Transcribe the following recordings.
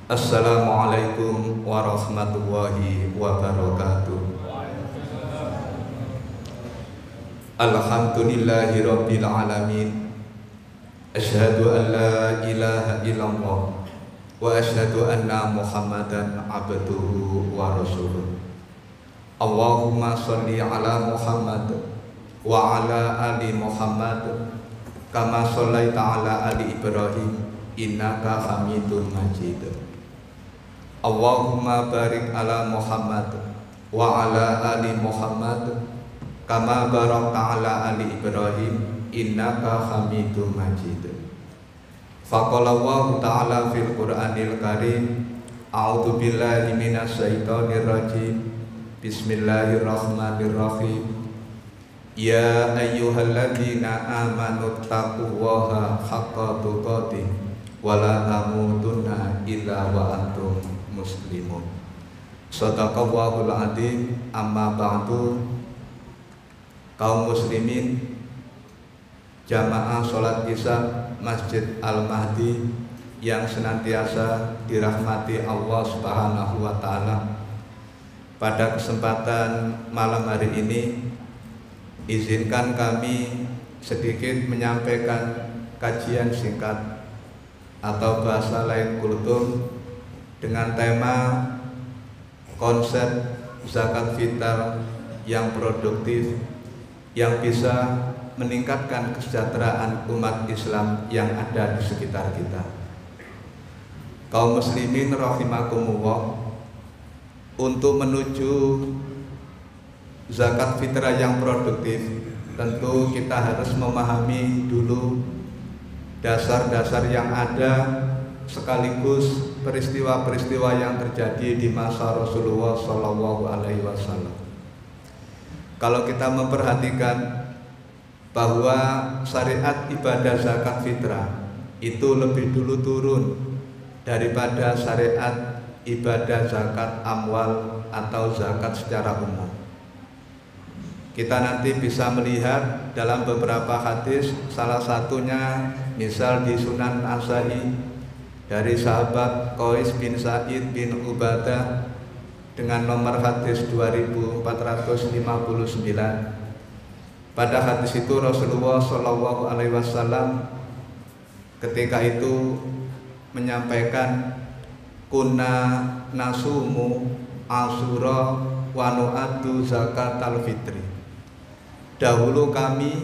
Assalamualaikum warahmatullahi wabarakatuh. Alhamdulillahi rabbil alamin. Asyhadu an la ilaha illallah wa asyhadu anna Muhammadan abduhu wa rasuluh. Allahumma sholli ala Muhammad wa ala ali Muhammad kama shallaita ala ali Ibrahim innaka Hamidum Majid. Allahumma barik ala Muhammad wa ala ali Muhammad kama barakta ala ali Ibrahim innaka Hamidum Majid. Faqala Allah ta'ala fil Qur'anil Karim, a'udzu billahi minasy syaithanir rajim. Bismillahirrahmanirrahim. Ya ayyuhalladzina amanu taqullaha haqqa tuqatih wa la tamutunna illa wa antum muslimun. Shadaqallahul adzim. Amma ba'du. Kaum muslimin, jamaah sholat isya Masjid Al-Mahdi yang senantiasa dirahmati Allah Subhanahu wa Ta'ala, pada kesempatan malam hari ini izinkan kami sedikit menyampaikan kajian singkat atau bahasa lain kultum dengan tema konsep zakat fitrah yang produktif, yang bisa meningkatkan kesejahteraan umat Islam yang ada di sekitar kita. Kaum muslimin rahimakumullah, untuk menuju zakat fitrah yang produktif, tentu kita harus memahami dulu dasar-dasar yang ada sekaligus peristiwa-peristiwa yang terjadi di masa Rasulullah SAW. Kalau kita memperhatikan bahwa syariat ibadah zakat fitrah itu lebih dulu turun daripada syariat ibadah zakat amwal atau zakat secara umum. Kita nanti bisa melihat dalam beberapa hadis, salah satunya misal di Sunan Nasa'i dari sahabat Qais bin Sa'id bin Ubadah dengan nomor hadis 2459. Pada hadis itu Rasulullah SAW ketika itu menyampaikan, kunna nasumu Asyura wa nu'addu zakatal fitri. Dahulu kami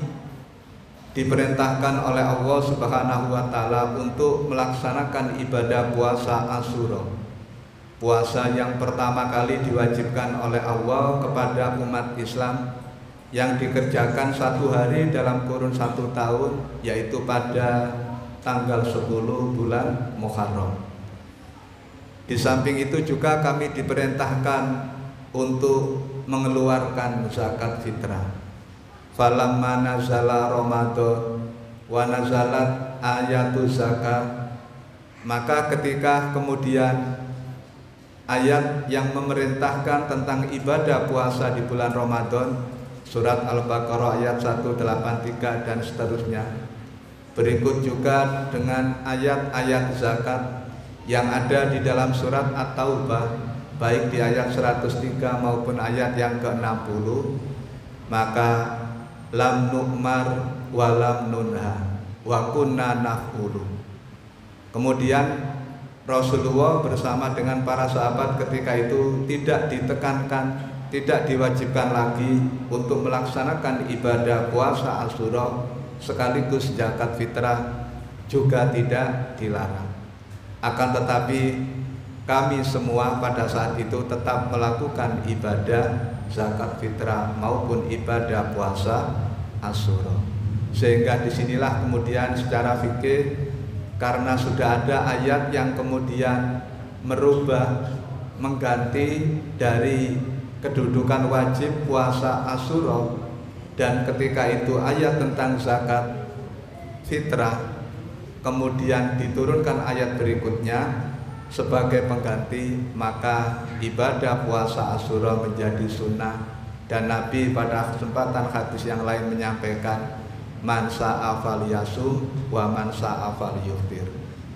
diperintahkan oleh Allah Subhanahu wa Ta'ala untuk melaksanakan ibadah puasa Asyura, puasa yang pertama kali diwajibkan oleh Allah kepada umat Islam, yang dikerjakan satu hari dalam kurun 1 tahun, yaitu pada tanggal 10 bulan Muharram. Di samping itu juga kami diperintahkan untuk mengeluarkan zakat fitrah. Falamma nazala Ramadan wa nazalat ayatu zakat, maka ketika kemudian ayat yang memerintahkan tentang ibadah puasa di bulan Ramadan, surat Al-Baqarah ayat 183 dan seterusnya, berikut juga dengan ayat-ayat zakat yang ada di dalam surat At-Taubah, baik di ayat 103 maupun ayat yang ke-60, maka lam nu'mar wa lam nunha wa kunna naf'ulu. Kemudian Rasulullah bersama dengan para sahabat ketika itu tidak ditekankan, tidak diwajibkan lagi untuk melaksanakan ibadah puasa Asyura sekaligus zakat fitrah, juga tidak dilarang. Akan tetapi kami semua pada saat itu tetap melakukan ibadah zakat fitrah maupun ibadah puasa Asyura. Sehingga disinilah kemudian secara fikih, karena sudah ada ayat yang kemudian merubah, mengganti dari kedudukan wajib puasa Asyura, dan ketika itu ayat tentang zakat fitrah, kemudian diturunkan ayat berikutnya sebagai pengganti, maka ibadah puasa Asyura menjadi sunnah. Dan Nabi pada kesempatan hadis yang lain menyampaikan, man sa'a falyasum wa man sa'a falyuftir.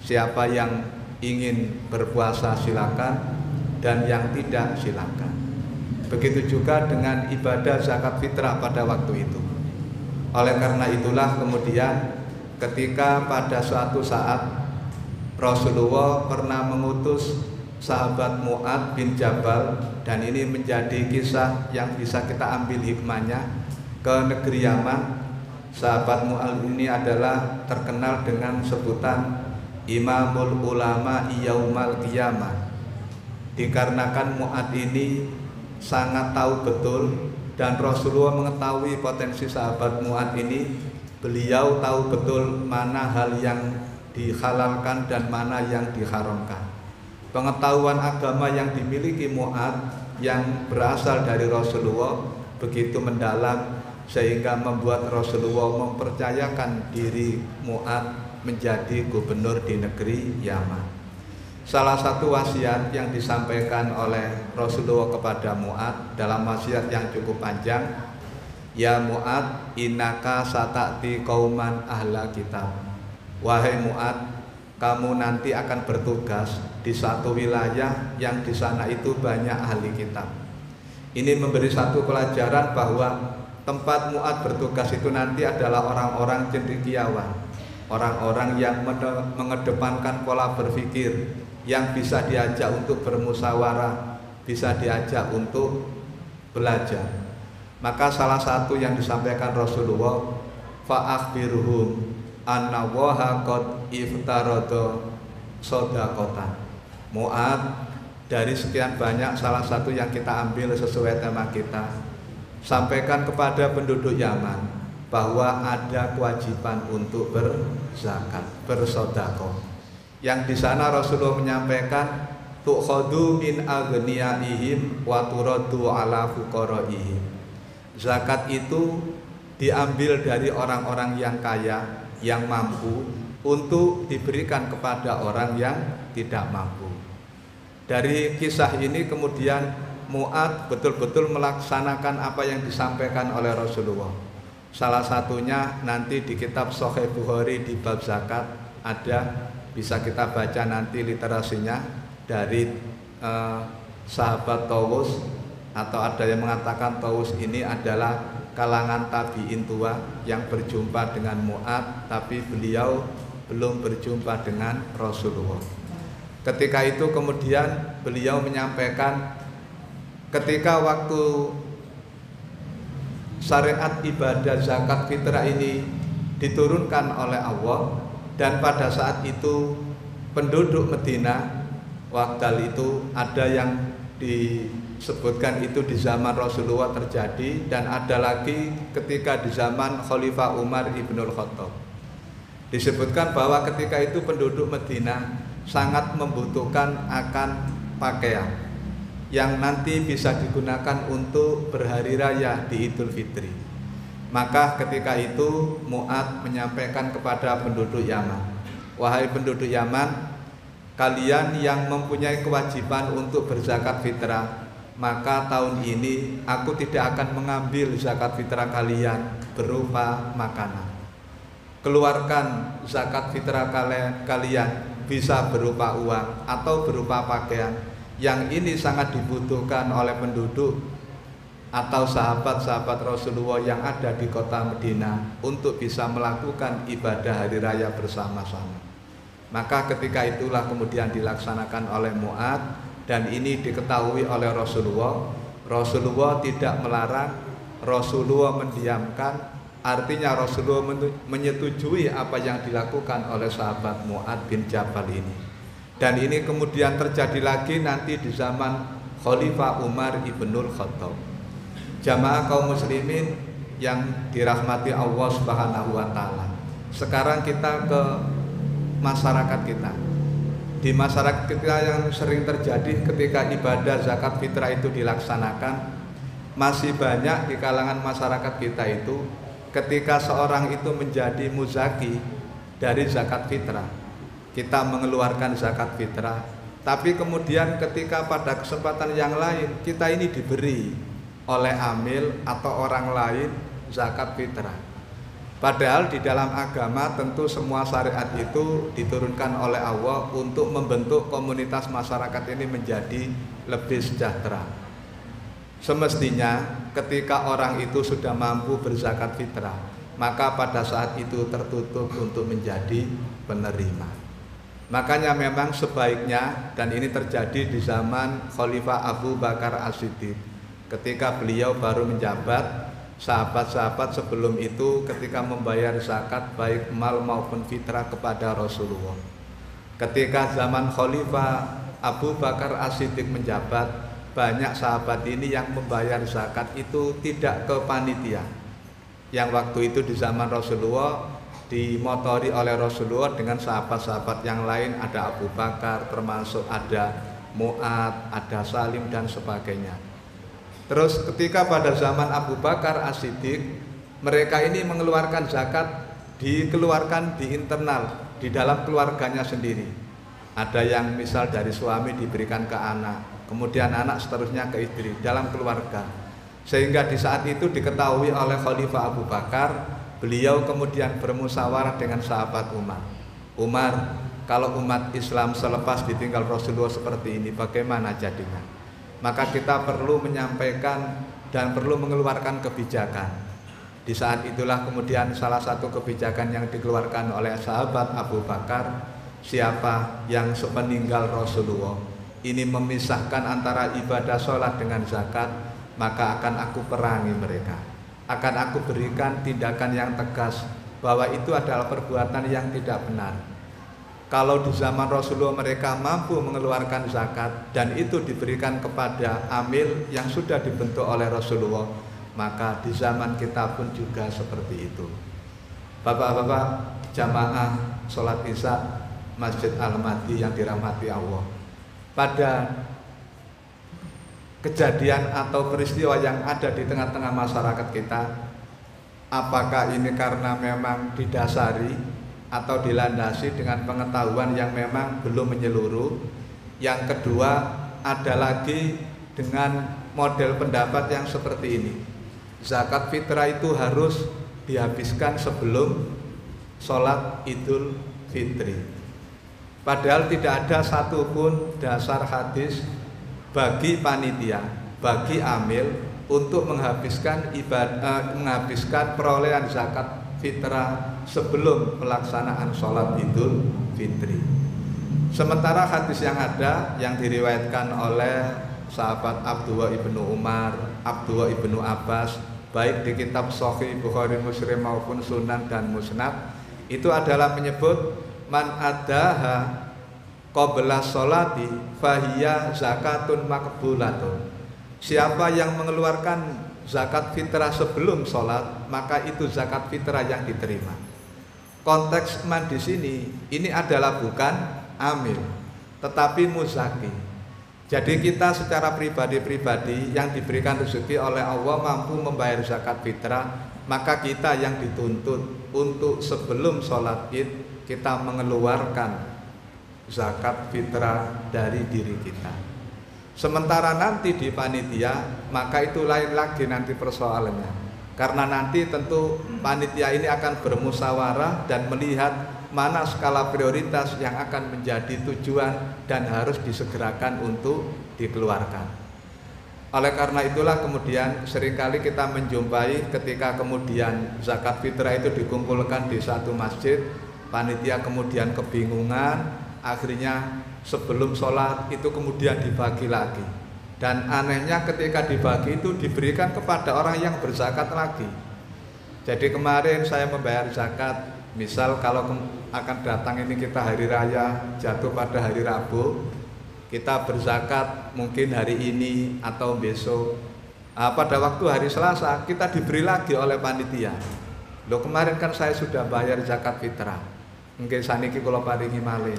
Siapa yang ingin berpuasa silakan, dan yang tidak silakan. Begitu juga dengan ibadah zakat fitrah pada waktu itu. Oleh karena itulah kemudian ketika pada suatu saat Rasulullah pernah mengutus sahabat Mu'adz bin Jabal, dan ini menjadi kisah yang bisa kita ambil hikmahnya, ke negeri Yaman. Sahabat Mu'adz ini adalah terkenal dengan sebutan Imamul Ulama Yaumal Qiyamah, dikarenakan Mu'adz ini sangat tahu betul, dan Rasulullah mengetahui potensi sahabat Mu'adz ini. Beliau tahu betul mana hal yang dihalalkan dan mana yang diharamkan. Pengetahuan agama yang dimiliki Mu'adz yang berasal dari Rasulullah begitu mendalam, sehingga membuat Rasulullah mempercayakan diri Mu'adz menjadi gubernur di negeri Yaman. Salah satu wasiat yang disampaikan oleh Rasulullah kepada Mu'adz dalam wasiat yang cukup panjang, ya Mu'adz, innaka sata'ti qauman ahla kitab. Wahai Mu'adz, kamu nanti akan bertugas di satu wilayah yang di sana itu banyak ahli kitab. Ini memberi satu pelajaran bahwa tempat Mu'adz bertugas itu nanti adalah orang-orang cendekiawan, orang-orang yang mengedepankan pola berpikir, yang bisa diajak untuk bermusyawarah, bisa diajak untuk belajar. Maka salah satu yang disampaikan Rasulullah, fa'akhbirhum anna waha qad iftarada shadaqatan. Mu'adz, dari sekian banyak salah satu yang kita ambil sesuai tema kita, sampaikan kepada penduduk Yaman bahwa ada kewajiban untuk berzakat, bersedekah. Yang di sana Rasulullah menyampaikan, tu'khadhu min aghniyaihim wa turaddu ala fuqaraihim. Zakat itu diambil dari orang-orang yang kaya, yang mampu, untuk diberikan kepada orang yang tidak mampu. Dari kisah ini kemudian Mu'adz betul-betul melaksanakan apa yang disampaikan oleh Rasulullah. Salah satunya nanti di kitab Sahih Bukhari di bab zakat ada, bisa kita baca nanti literasinya, dari sahabat Tawus, atau ada yang mengatakan Tawus ini adalah kalangan tabi'in tua yang berjumpa dengan Mu'adz, tapi beliau belum berjumpa dengan Rasulullah. Ketika itu kemudian beliau menyampaikan, ketika waktu syariat ibadah zakat fitrah ini diturunkan oleh Allah, dan pada saat itu penduduk Madinah, waktu itu ada yang disebutkan itu di zaman Rasulullah terjadi, dan ada lagi ketika di zaman Khalifah Umar ibnul Khattab. Disebutkan bahwa ketika itu penduduk Madinah sangat membutuhkan akan pakaian yang nanti bisa digunakan untuk berhari raya di Idul Fitri. Maka ketika itu Mu'adz menyampaikan kepada penduduk Yaman, wahai penduduk Yaman, kalian yang mempunyai kewajiban untuk berzakat fitrah, maka tahun ini aku tidak akan mengambil zakat fitrah kalian berupa makanan. Keluarkan zakat fitrah kalian bisa berupa uang atau berupa pakaian, yang ini sangat dibutuhkan oleh penduduk atau sahabat-sahabat Rasulullah yang ada di kota Madinah untuk bisa melakukan ibadah hari raya bersama-sama. Maka ketika itulah kemudian dilaksanakan oleh Mu'adz, dan ini diketahui oleh Rasulullah. Rasulullah tidak melarang, Rasulullah mendiamkan, artinya Rasulullah menyetujui apa yang dilakukan oleh sahabat Mu'adz bin Jabal ini. Dan ini kemudian terjadi lagi nanti di zaman Khalifah Umar ibnul Khattab. Jamaah kaum muslimin yang dirahmati Allah Subhanahu wa taala. Sekarang kita ke masyarakat kita. Di masyarakat kita yang sering terjadi ketika ibadah zakat fitrah itu dilaksanakan, masih banyak di kalangan masyarakat kita itu ketika seorang itu menjadi muzaki dari zakat fitrah, kita mengeluarkan zakat fitrah, tapi kemudian ketika pada kesempatan yang lain kita ini diberi oleh amil atau orang lain zakat fitrah. Padahal di dalam agama tentu semua syariat itu diturunkan oleh Allah untuk membentuk komunitas masyarakat ini menjadi lebih sejahtera. Semestinya ketika orang itu sudah mampu berzakat fitrah, maka pada saat itu tertutup untuk menjadi penerima. Makanya memang sebaiknya, dan ini terjadi di zaman Khalifah Abu Bakar As-Siddiq, ketika beliau baru menjabat, sahabat-sahabat sebelum itu ketika membayar zakat baik mal maupun fitrah kepada Rasulullah. Ketika zaman Khalifah Abu Bakar As-Siddiq menjabat, banyak sahabat ini yang membayar zakat itu tidak ke panitia. Yang waktu itu di zaman Rasulullah dimotori oleh Rasulullah dengan sahabat-sahabat yang lain, ada Abu Bakar, termasuk ada Mu'ad, ada Salim dan sebagainya. Terus ketika pada zaman Abu Bakar As-Siddiq, mereka ini mengeluarkan zakat dikeluarkan di internal, di dalam keluarganya sendiri. Ada yang misal dari suami diberikan ke anak, kemudian anak seterusnya ke istri, dalam keluarga. Sehingga di saat itu diketahui oleh Khalifah Abu Bakar, beliau kemudian bermusyawarah dengan sahabat Umar. Umar, kalau umat Islam selepas ditinggal Rasulullah seperti ini, bagaimana jadinya? Maka kita perlu menyampaikan dan perlu mengeluarkan kebijakan. Di saat itulah kemudian salah satu kebijakan yang dikeluarkan oleh sahabat Abu Bakar, siapa yang sepeninggal Rasulullah ini memisahkan antara ibadah sholat dengan zakat, maka akan aku perangi mereka, akan aku berikan tindakan yang tegas bahwa itu adalah perbuatan yang tidak benar. Kalau di zaman Rasulullah mereka mampu mengeluarkan zakat dan itu diberikan kepada amil yang sudah dibentuk oleh Rasulullah, maka di zaman kita pun juga seperti itu. Bapak-bapak jamaah sholat isya Masjid Al-Mahdi yang dirahmati Allah, pada kejadian atau peristiwa yang ada di tengah-tengah masyarakat kita, apakah ini karena memang didasari atau dilandasi dengan pengetahuan yang memang belum menyeluruh? Yang kedua, ada lagi dengan model pendapat yang seperti ini, zakat fitrah itu harus dihabiskan sebelum sholat Idul Fitri. Padahal tidak ada satupun dasar hadis bagi panitia, bagi amil untuk menghabiskan menghabiskan perolehan zakat fitrah sebelum pelaksanaan sholat Idul Fitri. Sementara hadis yang ada yang diriwayatkan oleh sahabat Abdullah ibnu Umar, Abdullah ibnu Abbas, baik di kitab Sahih Bukhari, Muslim maupun Sunan dan Musnad, itu adalah menyebut man adaha qabla sholati fahiya zakatun makbulatun. Siapa yang mengeluarkan zakat fitrah sebelum sholat, maka itu zakat fitrah yang diterima. Konteks man di sini ini adalah bukan amil, tetapi muzaki. Jadi kita secara pribadi-pribadi yang diberikan rezeki oleh Allah mampu membayar zakat fitrah, maka kita yang dituntut untuk sebelum sholat id kita mengeluarkan zakat fitrah dari diri kita. Sementara nanti di panitia, maka itu lain lagi nanti persoalannya. Karena nanti tentu panitia ini akan bermusyawarah dan melihat mana skala prioritas yang akan menjadi tujuan dan harus disegerakan untuk dikeluarkan. Oleh karena itulah kemudian seringkali kita menjumpai ketika kemudian zakat fitrah itu dikumpulkan di satu masjid, panitia kemudian kebingungan, akhirnya sebelum sholat itu kemudian dibagi lagi. Dan anehnya ketika dibagi itu diberikan kepada orang yang berzakat lagi. Jadi kemarin saya membayar zakat, misal kalau akan datang ini kita hari raya jatuh pada hari Rabu, kita berzakat mungkin hari ini atau besok. Pada waktu hari Selasa kita diberi lagi oleh panitia. Loh kemarin kan saya sudah bayar zakat fitrah, mungkin saniki kula paringi malih.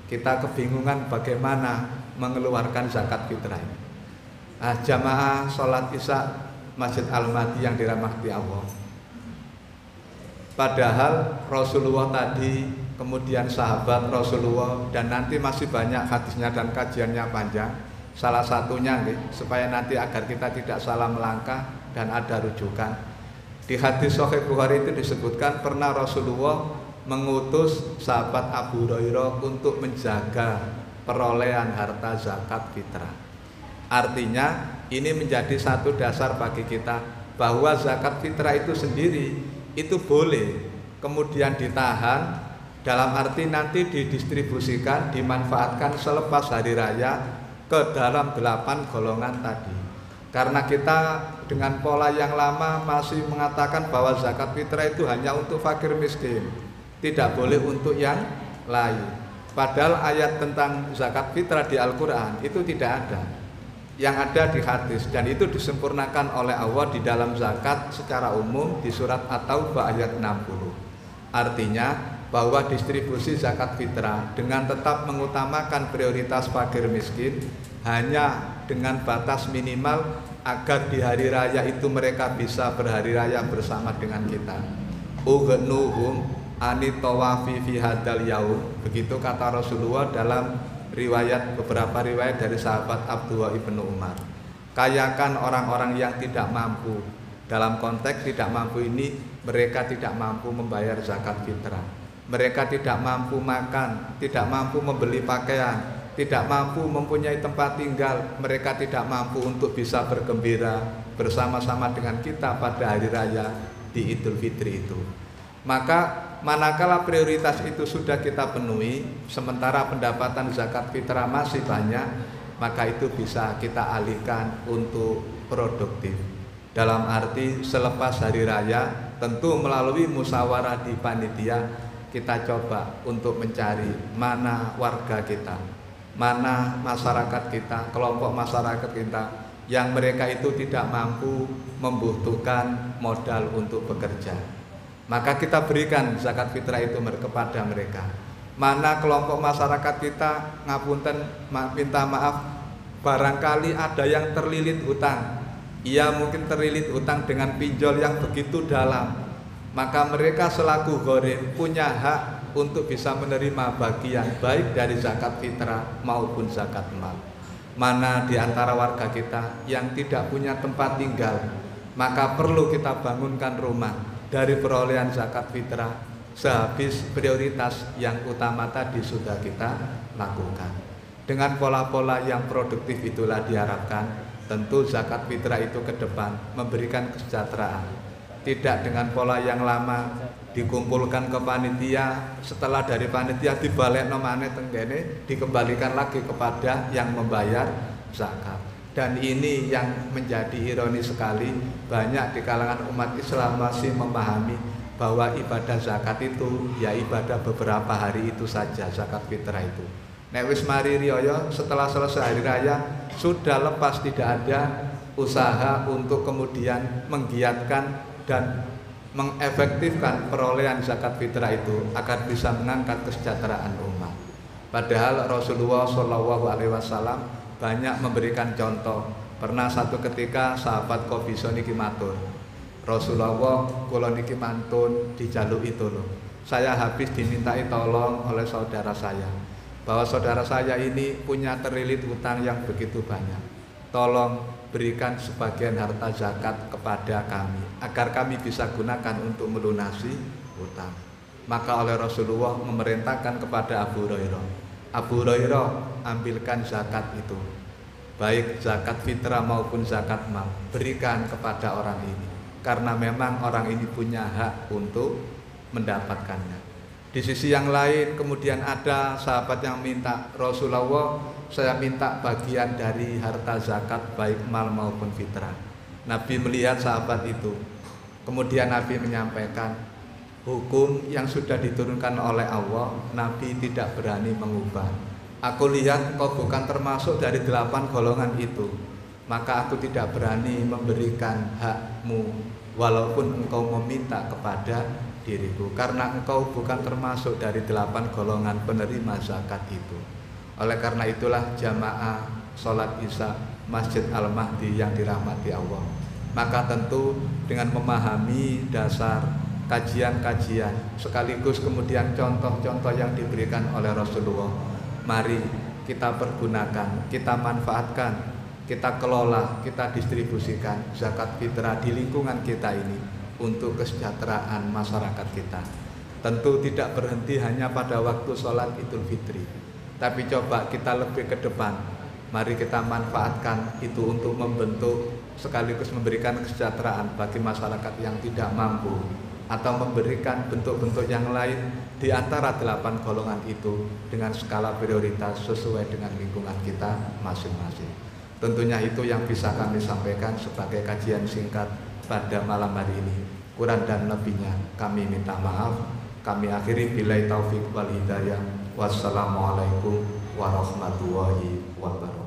Kita kebingungan bagaimana mengeluarkan zakat fitrah. Jamaah sholat isya Masjid Al-Mahdi yang dirahmati Allah. Padahal Rasulullah tadi, kemudian sahabat Rasulullah, dan nanti masih banyak hadisnya dan kajiannya panjang. Salah satunya nih, supaya nanti agar kita tidak salah melangkah dan ada rujukan. Di hadis Sahih Bukhari itu disebutkan pernah Rasulullah mengutus sahabat Abu Hurairah untuk menjaga perolehan harta zakat fitrah. Artinya ini menjadi satu dasar bagi kita bahwa zakat fitrah itu sendiri itu boleh kemudian ditahan, dalam arti nanti didistribusikan, dimanfaatkan selepas hari raya ke dalam 8 golongan tadi. Karena kita dengan pola yang lama masih mengatakan bahwa zakat fitrah itu hanya untuk fakir miskin, tidak boleh untuk yang lain. Padahal ayat tentang zakat fitrah di Al-Quran itu tidak ada. Yang ada di hadis, dan itu disempurnakan oleh Allah di dalam zakat secara umum di surat At-Taubah ayat 60. Artinya bahwa distribusi zakat fitrah dengan tetap mengutamakan prioritas fakir miskin hanya dengan batas minimal agar di hari raya itu mereka bisa berhari raya bersama dengan kita. Ughnuhum anitawafi fi hadal yaum, begitu kata Rasulullah dalam beberapa riwayat dari sahabat Abdullah ibnu Umar. Kayakan orang-orang yang tidak mampu. Dalam konteks tidak mampu ini, mereka tidak mampu membayar zakat fitrah, mereka tidak mampu makan, tidak mampu membeli pakaian, tidak mampu mempunyai tempat tinggal, mereka tidak mampu untuk bisa bergembira bersama-sama dengan kita pada hari raya di Idul Fitri itu. Maka manakala prioritas itu sudah kita penuhi, sementara pendapatan zakat fitrah masih banyak, maka itu bisa kita alihkan untuk produktif. Dalam arti selepas hari raya, tentu melalui musyawarah di panitia, kita coba untuk mencari mana warga kita, mana masyarakat kita, kelompok masyarakat kita yang mereka itu tidak mampu membutuhkan modal untuk bekerja. Maka kita berikan zakat fitrah itu kepada mereka. Mana kelompok masyarakat kita, ngapunten, minta maaf, barangkali ada yang terlilit hutang. Ia mungkin terlilit hutang dengan pinjol yang begitu dalam. Maka mereka selaku gharim punya hak untuk bisa menerima bagian baik dari zakat fitrah maupun zakat mal. Mana di antara warga kita yang tidak punya tempat tinggal, maka perlu kita bangunkan rumah dari perolehan zakat fitrah sehabis prioritas yang utama tadi sudah kita lakukan. Dengan pola-pola yang produktif itulah diharapkan tentu zakat fitrah itu ke depan memberikan kesejahteraan. Tidak dengan pola yang lama dikumpulkan ke panitia, setelah dari panitia dibalik nomane tenggene dikembalikan lagi kepada yang membayar zakat. Dan ini yang menjadi ironi sekali, banyak di kalangan umat Islam masih memahami bahwa ibadah zakat itu ya ibadah beberapa hari itu saja, zakat fitrah itu. Nek wis mari riyaya setelah selesai hari raya sudah lepas, tidak ada usaha untuk kemudian menggiatkan dan mengefektifkan perolehan zakat fitrah itu agar bisa mengangkat kesejahteraan umat. Padahal Rasulullah SAW banyak memberikan contoh. Pernah satu ketika sahabat Qabisah niki matur, Rasulullah kula niki mantun dijaluk itu loh, saya habis dimintai tolong oleh saudara saya, bahwa saudara saya ini punya terlilit hutang yang begitu banyak, tolong berikan sebagian harta zakat kepada kami agar kami bisa gunakan untuk melunasi hutang. Maka oleh Rasulullah memerintahkan kepada Abu Hurairah, ambilkan zakat itu, baik zakat fitrah maupun zakat mal, berikan kepada orang ini, karena memang orang ini punya hak untuk mendapatkannya. Di sisi yang lain kemudian ada sahabat yang minta, Rasulullah saya minta bagian dari harta zakat baik mal maupun fitrah. Nabi melihat sahabat itu, kemudian Nabi menyampaikan, hukum yang sudah diturunkan oleh Allah, Nabi tidak berani mengubah. Aku lihat kau bukan termasuk dari 8 golongan itu, maka aku tidak berani memberikan hakmu walaupun engkau meminta kepada diriku, karena engkau bukan termasuk dari 8 golongan penerima zakat itu. Oleh karena itulah jamaah sholat isya Masjid Al-Mahdi yang dirahmati Allah, maka tentu dengan memahami dasar kajian-kajian sekaligus kemudian contoh-contoh yang diberikan oleh Rasulullah, mari kita pergunakan, kita manfaatkan, kita kelola, kita distribusikan zakat fitrah di lingkungan kita ini untuk kesejahteraan masyarakat kita. Tentu tidak berhenti hanya pada waktu sholat Idul Fitri, tapi coba kita lebih ke depan. Mari kita manfaatkan itu untuk membentuk sekaligus memberikan kesejahteraan bagi masyarakat yang tidak mampu, atau memberikan bentuk-bentuk yang lain di antara 8 golongan itu dengan skala prioritas sesuai dengan lingkungan kita masing-masing. Tentunya itu yang bisa kami sampaikan sebagai kajian singkat pada malam hari ini. Kurang dan lebihnya kami minta maaf. Kami akhiri billahi taufik wal hidayah. Wassalamualaikum warahmatullahi wabarakatuh.